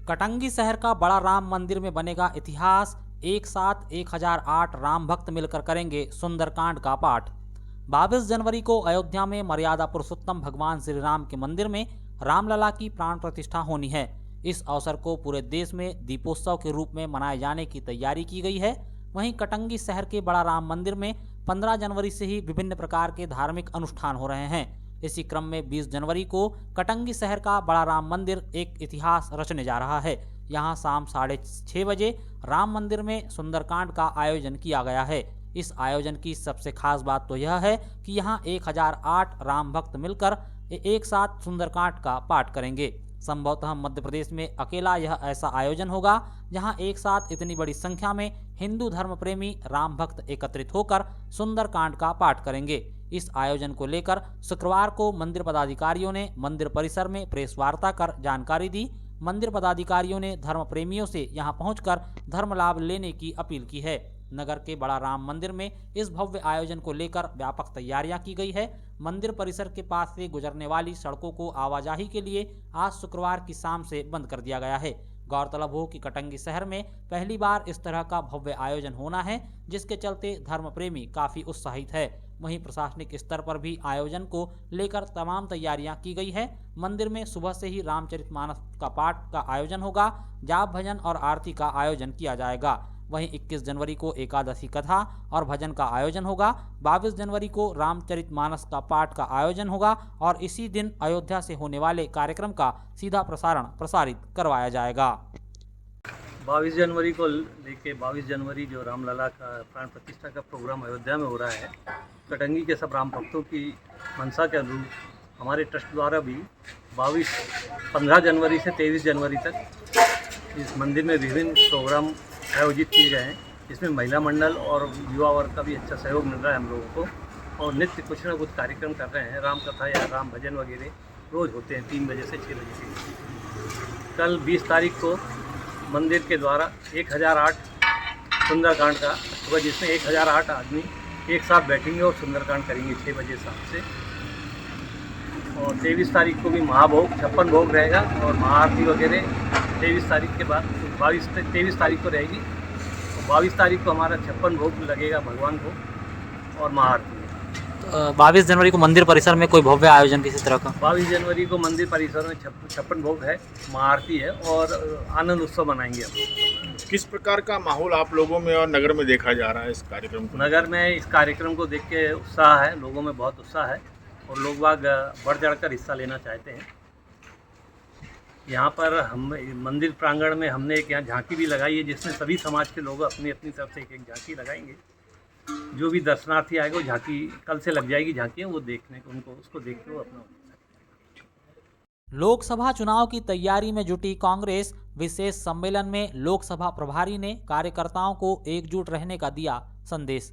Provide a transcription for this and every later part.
कटंगी शहर का बड़ा राम मंदिर में बनेगा इतिहास। एक साथ 1008 राम भक्त मिलकर करेंगे सुंदरकांड का पाठ। 22 जनवरी को अयोध्या में मर्यादा पुरुषोत्तम भगवान श्री राम के मंदिर में रामलला की प्राण प्रतिष्ठा होनी है। इस अवसर को पूरे देश में दीपोत्सव के रूप में मनाए जाने की तैयारी की गई है। वहीं कटंगी शहर के बड़ा राम मंदिर में 15 जनवरी से ही विभिन्न प्रकार के धार्मिक अनुष्ठान हो रहे हैं। इसी क्रम में 20 जनवरी को कटंगी शहर का बड़ा राम मंदिर एक इतिहास रचने जा रहा है। यहाँ शाम 6:30 बजे राम मंदिर में सुंदरकांड का आयोजन किया गया है। इस आयोजन की सबसे खास बात तो यह है कि यहाँ 1008 राम भक्त मिलकर एक साथ सुंदरकांड का पाठ करेंगे। संभवतः मध्य प्रदेश में अकेला यह ऐसा आयोजन होगा जहां एक साथ इतनी बड़ी संख्या में हिंदू धर्म प्रेमी राम भक्त एकत्रित होकर सुंदरकांड का पाठ करेंगे। इस आयोजन को लेकर शुक्रवार को मंदिर पदाधिकारियों ने मंदिर परिसर में प्रेस वार्ता कर जानकारी दी। मंदिर पदाधिकारियों ने धर्म प्रेमियों से यहां पहुंचकर धर्म लाभ लेने की अपील की है। नगर के बड़ा राम मंदिर में इस भव्य आयोजन को लेकर व्यापक तैयारियां की गई है। मंदिर परिसर के पास से गुजरने वाली सड़कों को आवाजाही के लिए आज शुक्रवार की शाम से बंद कर दिया गया है। गौरतलब हो कि कटंगी शहर में पहली बार इस तरह का भव्य आयोजन होना है, जिसके चलते धर्म प्रेमी काफी उत्साहित है। वहीं प्रशासनिक स्तर पर भी आयोजन को लेकर तमाम तैयारियां की गई है। मंदिर में सुबह से ही रामचरितमानस का पाठ का आयोजन होगा। जाप भजन और आरती का आयोजन किया जाएगा। वहीं 21 जनवरी को एकादशी कथा और भजन का आयोजन होगा। 22 जनवरी को रामचरितमानस का पाठ का आयोजन होगा और इसी दिन अयोध्या से होने वाले कार्यक्रम का सीधा प्रसारित करवाया जाएगा। 22 जनवरी को लेके 22 जनवरी जो रामलला का प्राण प्रतिष्ठा का प्रोग्राम अयोध्या में हो रहा है, कटंगी के सब राम भक्तों की मंशा के अनुरूप हमारे ट्रस्ट द्वारा भी 15 जनवरी से 23 जनवरी तक इस मंदिर में विभिन्न प्रोग्राम आयोजित किए गए हैं। इसमें महिला मंडल और युवा वर्ग का भी अच्छा सहयोग मिल रहा है हम लोगों को, और नित्य कुछ ना कुछ कार्यक्रम कर रहे हैं। राम कथा या राम भजन वगैरह रोज़ होते हैं 3 बजे से 6 बजे के। कल 20 तारीख को मंदिर के द्वारा 1008 सुंदरकांड का होगा, जिसमें 1008 आदमी एक साथ बैठेंगे और सुंदरकांड करेंगे 6 बजे शाम से। और 23 तारीख को भी महाभोग 56 भोग रहेगा और महाआरती वगैरह 23 तारीख के बाद 23 तारीख को रहेगी। तो 22 तारीख को हमारा 56 भोग लगेगा भगवान को और महाआरती। 22 जनवरी को मंदिर परिसर में कोई भव्य आयोजन किसी तरह का? 22 जनवरी को मंदिर परिसर में 56 भोग है, महाआरती है और आनंद उत्सव मनाएंगे हम। किस प्रकार का माहौल आप लोगों में और नगर में देखा जा रहा है इस कार्यक्रम को? नगर में इस कार्यक्रम को देख के उत्साह है, लोगों में बहुत उत्साह है और लोग बाग बढ़ चढ़कर हिस्सा लेना चाहते हैं। यहाँ पर हम मंदिर प्रांगण में हमने एक यहाँ झांकी भी लगाई है, जिसमें सभी समाज के लोग अपनी अपनी तरफ से एक झांकी लगाएंगे। जो भी दर्शनार्थी आएगा वो झांकी कल से लग जाएगी, झांकी वो देखने को उनको उसको देख के वो अपना। लोकसभा चुनाव की तैयारी में जुटी कांग्रेस विशेष सम्मेलन में लोकसभा प्रभारी ने कार्यकर्ताओं को एकजुट रहने का दिया संदेश।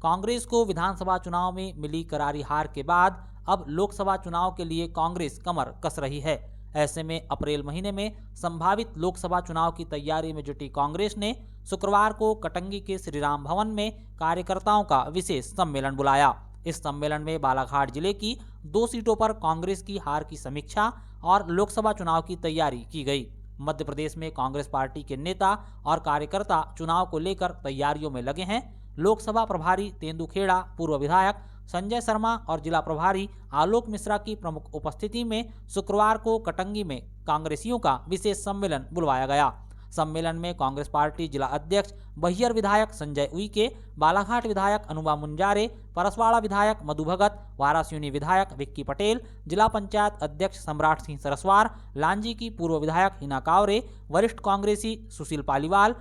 कांग्रेस को विधानसभा चुनाव में मिली करारी हार के बाद अब लोकसभा चुनाव के लिए कांग्रेस कमर कस रही है। ऐसे में अप्रैल महीने में संभावित लोकसभा चुनाव की तैयारी में जुटी कांग्रेस ने शुक्रवार को कटंगी के श्री राम भवन में कार्यकर्ताओं का विशेष सम्मेलन बुलाया। इस सम्मेलन में बालाघाट जिले की 2 सीटों पर कांग्रेस की हार की समीक्षा और लोकसभा चुनाव की तैयारी की गई। मध्य प्रदेश में कांग्रेस पार्टी के नेता और कार्यकर्ता चुनाव को लेकर तैयारियों में लगे हैं। लोकसभा प्रभारी तेंदुखेड़ा, पूर्व विधायक संजय शर्मा और जिला प्रभारी आलोक मिश्रा की प्रमुख उपस्थिति में शुक्रवार को कटंगी में कांग्रेसियों का विशेष सम्मेलन बुलवाया गया। सम्मेलन में कांग्रेस पार्टी जिला अध्यक्ष बहियर विधायक संजय उइके, बालाघाट विधायक अनुपा मुंजारे, परसवाड़ा विधायक मधु भगत, वारासिवनी विधायक विक्की पटेल, जिला पंचायत अध्यक्ष सम्राट सिंह सरस्वार, लांजी की पूर्व विधायक हिना कावरे, वरिष्ठ कांग्रेसी सुशील पालीवाल,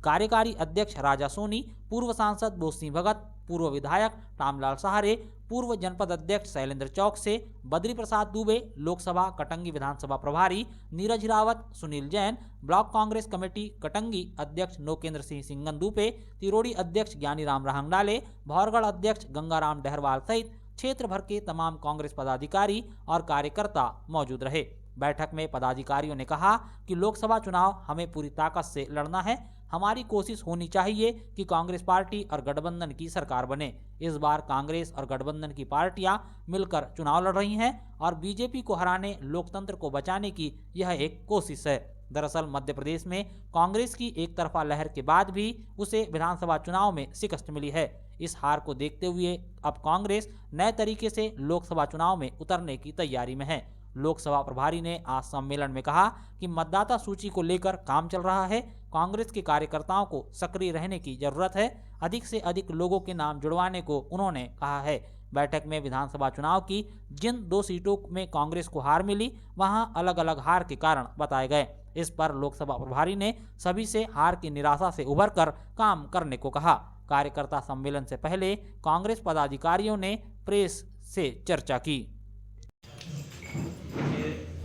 कार्यकारी अध्यक्ष राजा सोनी, पूर्व सांसद बोस सिंह भगत, पूर्व विधायक रामलाल सहारे, पूर्व जनपद अध्यक्ष शैलेंद्र चौक से बद्री प्रसाद दुबे, लोकसभा कटंगी विधानसभा प्रभारी नीरज रावत, सुनील जैन, ब्लॉक कांग्रेस कमेटी कटंगी अध्यक्ष नोकेंद्र सिंह सिंगन दुपे, तिरोड़ी अध्यक्ष ज्ञानीराम रहंगडाले, भौरगढ़ अध्यक्ष गंगाराम डहरवाल सहित क्षेत्र भर के तमाम कांग्रेस पदाधिकारी और कार्यकर्ता मौजूद रहे। बैठक में पदाधिकारियों ने कहा कि लोकसभा चुनाव हमें पूरी ताकत से लड़ना है। हमारी कोशिश होनी चाहिए कि कांग्रेस पार्टी और गठबंधन की सरकार बने। इस बार कांग्रेस और गठबंधन की पार्टियां मिलकर चुनाव लड़ रही हैं और बीजेपी को हराने, लोकतंत्र को बचाने की यह एक कोशिश है। दरअसल मध्य प्रदेश में कांग्रेस की एक तरफा लहर के बाद भी उसे विधानसभा चुनाव में शिकस्त मिली है। इस हार को देखते हुए अब कांग्रेस नए तरीके से लोकसभा चुनाव में उतरने की तैयारी में है। लोकसभा प्रभारी ने आज सम्मेलन में कहा कि मतदाता सूची को लेकर काम चल रहा है। कांग्रेस के कार्यकर्ताओं को सक्रिय रहने की जरूरत है। अधिक से अधिक लोगों के नाम जुड़वाने को उन्होंने कहा है। बैठक में विधानसभा चुनाव की जिन 2 सीटों में कांग्रेस को हार मिली, वहां अलग अलग हार के कारण बताए गए। इस पर लोकसभा प्रभारी ने सभी से हार की निराशा से उभरकर काम करने को कहा। कार्यकर्ता सम्मेलन से पहले कांग्रेस पदाधिकारियों ने प्रेस से चर्चा की।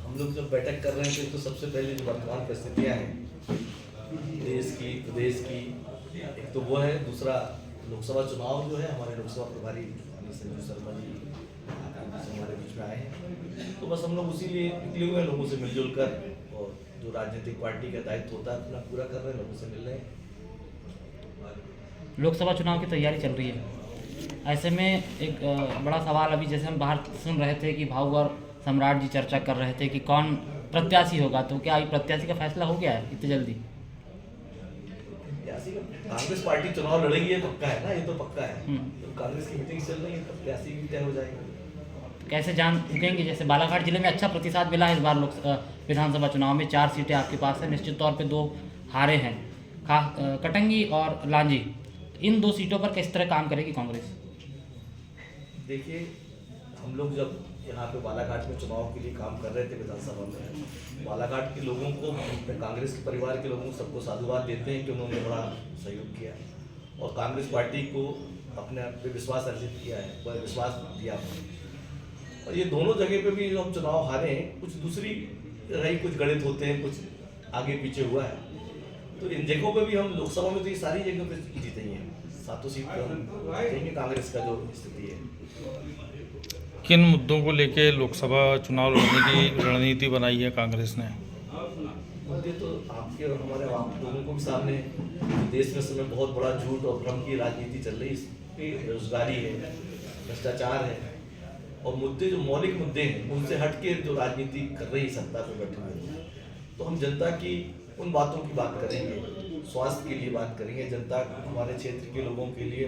हम लोग जब बैठक कर रहे थे तो सबसे पहले जो वर्तमान परिस्थितियाँ हैं देश की, प्रदेश की, एक तो वो है, दूसरा लोकसभा चुनाव जो है, हमारे लोकसभा प्रभारी संजू शर्मा जी हमारे बीच में आए हैं, तो बस हम लोग उसी लिए निकले हुए हैं, लोगों से मिलजुल कर, और जो राजनीतिक पार्टी का दायित्व होता है अपना पूरा कर रहे हैं, लोगों से मिल रहे हैं। लोकसभा चुनाव की तैयारी चल रही है, ऐसे में एक बड़ा सवाल अभी जैसे हम बाहर सुन रहे थे कि भाऊ और सम्राट जी चर्चा कर रहे थे कि कौन प्रत्याशी होगा, तो क्या प्रत्याशी का फैसला हो गया है इतनी जल्दी? कांग्रेस पार्टी चुनाव लड़ेगी ये पक्का है ना, ये तो पक्का है। तो कांग्रेस की मीटिंग चल रही है, प्रत्याशी भी तय हो जाएगा। कैसे जान चुकेंगे? जैसे बालाघाट जिले में अच्छा प्रतिसाद मिला है इस बार विधानसभा चुनाव में, 4 सीटें आपके पास है, निश्चित तौर पे 2 हारे हैं, कटंगी और लांजी। इन 2 सीटों पर किस तरह काम करेगी कांग्रेस? देखिए, हम लोग जब यहाँ पे बालाघाट में चुनाव के लिए काम कर रहे थे विधानसभा में, बालाघाट के लोगों को, कांग्रेस के परिवार के लोगों को सबको साधुवाद देते हैं कि उन्होंने बड़ा सहयोग किया और कांग्रेस पार्टी को अपने आप पे विश्वास अर्जित किया है, पर विश्वास दिया। और ये दोनों जगह पे भी जो हम चुनाव हारे हैं, कुछ दूसरी रही, कुछ गणित होते हैं, कुछ आगे पीछे हुआ है, तो इन जगहों पे भी हम लोकसभा में तो ये सारी जगहों पे जीते ही हैं, 7 सीट पर देंगे कांग्रेस का जो स्थिति है। किन मुद्दों को लेके लोकसभा चुनाव लड़ने की रणनीति बनाई है कांग्रेस ने? मुद्दे तो आपके और हमारे आप लोगों को भी सामने, देश में समय बहुत बड़ा झूठ और भ्रम की राजनीति चल रही है, बेरोजगारी है, भ्रष्टाचार है, और मुद्दे जो मौलिक मुद्दे हैं उनसे हटके जो राजनीति कर रही है सत्ता पर बैठे हुए, तो हम जनता की उन बातों की बात करेंगे, स्वास्थ्य के लिए बात करेंगे, जनता हमारे क्षेत्र के लोगों के लिए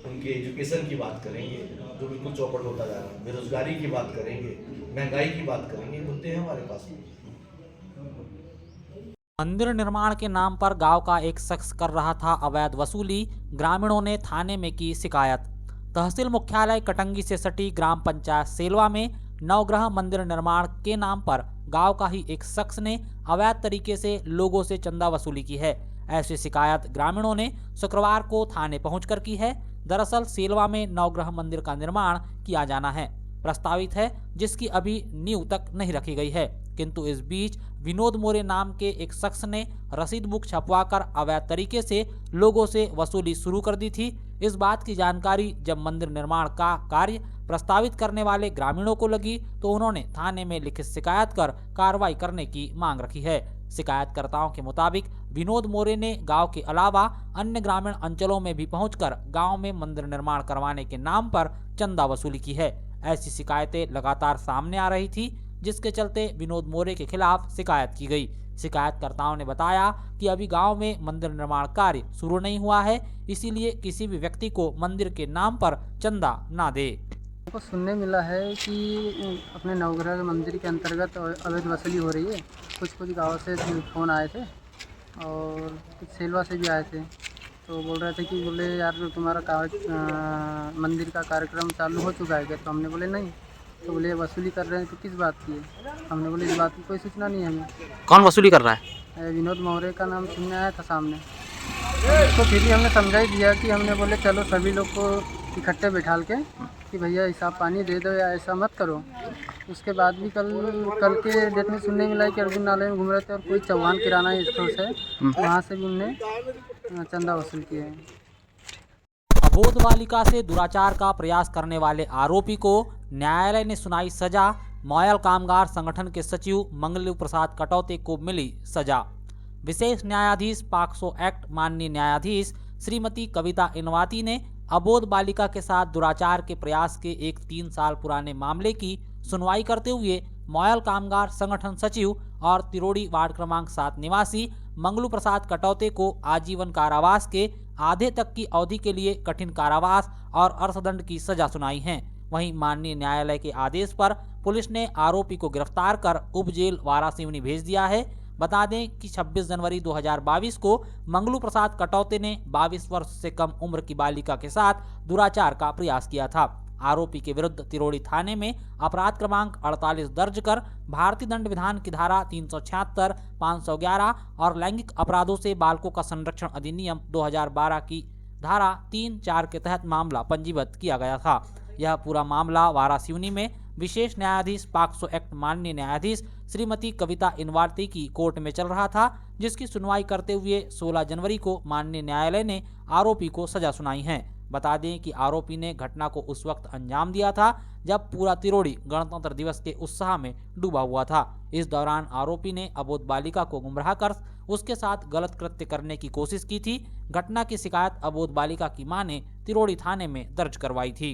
उनके एजुकेशन की बात करेंगे जो बिल्कुल चौपट होता जा रहा है, बेरोजगारी की बात करेंगे, महंगाई की बात करेंगे, मुद्दे हैं हमारे पास। मंदिर निर्माण के नाम पर गांव का एक शख्स कर रहा था अवैध वसूली, ग्रामीणों ने थाने में की शिकायत। तहसील मुख्यालय कटंगी से सटी ग्राम पंचायत सेलवा में नवग्रह मंदिर निर्माण के नाम पर गांव का ही एक शख्स ने अवैध तरीके से लोगों से चंदा वसूली की है। ऐसी शिकायत ग्रामीणों ने शुक्रवार को थाने पहुंचकर की है। दरअसल सेलवा में नवग्रह मंदिर का निर्माण किया जाना है, प्रस्तावित है, जिसकी अभी नींव तक नहीं रखी गई है, किंतु इस बीच विनोद मोरे नाम के एक शख्स ने रसीद बुक छपवाकर अवैध तरीके से लोगों से वसूली शुरू कर दी थी। इस बात की जानकारी जब मंदिर निर्माण का कार्य प्रस्तावित करने वाले ग्रामीणों को लगी तो उन्होंने थाने में लिखित शिकायत कर कार्रवाई करने की मांग रखी है। शिकायतकर्ताओं के मुताबिक विनोद मोरे ने गांव के अलावा अन्य ग्रामीण अंचलों में भी पहुंचकर गांव में मंदिर निर्माण करवाने के नाम पर चंदा वसूली की है। ऐसी शिकायतें लगातार सामने आ रही थी, जिसके चलते विनोद मोरे के खिलाफ शिकायत की गई। शिकायतकर्ताओं ने बताया कि अभी गांव में मंदिर निर्माण कार्य शुरू नहीं हुआ है, इसीलिए किसी भी व्यक्ति को मंदिर के नाम पर चंदा ना दे। को सुनने मिला है कि अपने नवग्रह मंदिर के अंतर्गत अवैध वसूली हो रही है। कुछ गाँव से फ़ोन आए थे और कुछ सेलवा से भी आए थे, तो बोल रहे थे कि बोले यार तुम्हारा मंदिर का कार्यक्रम चालू हो चुका है क्या? तो हमने बोले नहीं। तो बोले वसूली कर रहे हैं, तो किस बात की है? हमने बोले इस बात की कोई सूचना नहीं है हमें। कौन वसूली कर रहा है? विनोद मोरे का नाम सुनने आया था सामने, तो फिर भी हमने समझा ही दिया कि हमने बोले चलो सभी लोग को इकट्ठे बैठाल के कि भैया हिसाब पानी दे दो या ऐसा मत करो। उसके बाद भी कल के डेट में सुनने मिला है कि अर्जुन नाले में घूम रहे थे और कोई चौहान किराना स्टोर से वहाँ से भी उनने चंदा वसूल किए हैं। अबोध बालिका से दुराचार का प्रयास करने वाले आरोपी को न्यायालय ने सुनाई सजा। मॉयल कामगार संगठन के सचिव मंगलू प्रसाद कटौते को मिली सजा। विशेष न्यायाधीश पॉक्सो एक्ट माननीय न्यायाधीश श्रीमती कविता इनवाती ने अबोध बालिका के साथ दुराचार के प्रयास के एक 3 साल पुराने मामले की सुनवाई करते हुए मॉयल कामगार संगठन सचिव और तिरोड़ी वार्ड क्रमांक 7 निवासी मंगलू प्रसाद कटौते को आजीवन कारावास के आधे तक की अवधि के लिए कठिन कारावास और अर्थदंड की सजा सुनाई है। वहीं माननीय न्यायालय के आदेश पर पुलिस ने आरोपी को गिरफ्तार कर उप जेल वारासिवनी भेज दिया है। बता दें कि 26 जनवरी 2022 को मंगलू प्रसाद कटौते ने 22 वर्ष से कम उम्र की बालिका के साथ दुराचार का प्रयास किया था। आरोपी के विरुद्ध तिरोड़ी थाने में अपराध क्रमांक 48 दर्ज कर भारतीय दंड विधान की धारा 376, 511 और लैंगिक अपराधों से बालकों का संरक्षण अधिनियम 2012 की धारा 3-4 के तहत मामला पंजीबद्ध किया गया था। यह पूरा मामला वारासिवनी में विशेष न्यायाधीश पॉक्सो एक्ट माननीय न्यायाधीश श्रीमती कविता इनवार्ती की कोर्ट में चल रहा था, जिसकी सुनवाई करते हुए 16 जनवरी को माननीय न्यायालय ने आरोपी को सजा सुनाई है। बता दें कि आरोपी ने घटना को उस वक्त अंजाम दिया था जब पूरा तिरोड़ी गणतंत्र दिवस के उत्साह में डूबा हुआ था। इस दौरान आरोपी ने अबोध बालिका को गुमराह कर उसके साथ गलत कृत्य करने की कोशिश की थी। घटना की शिकायत अबोध बालिका की मां ने तिरोड़ी थाने में दर्ज करवाई थी।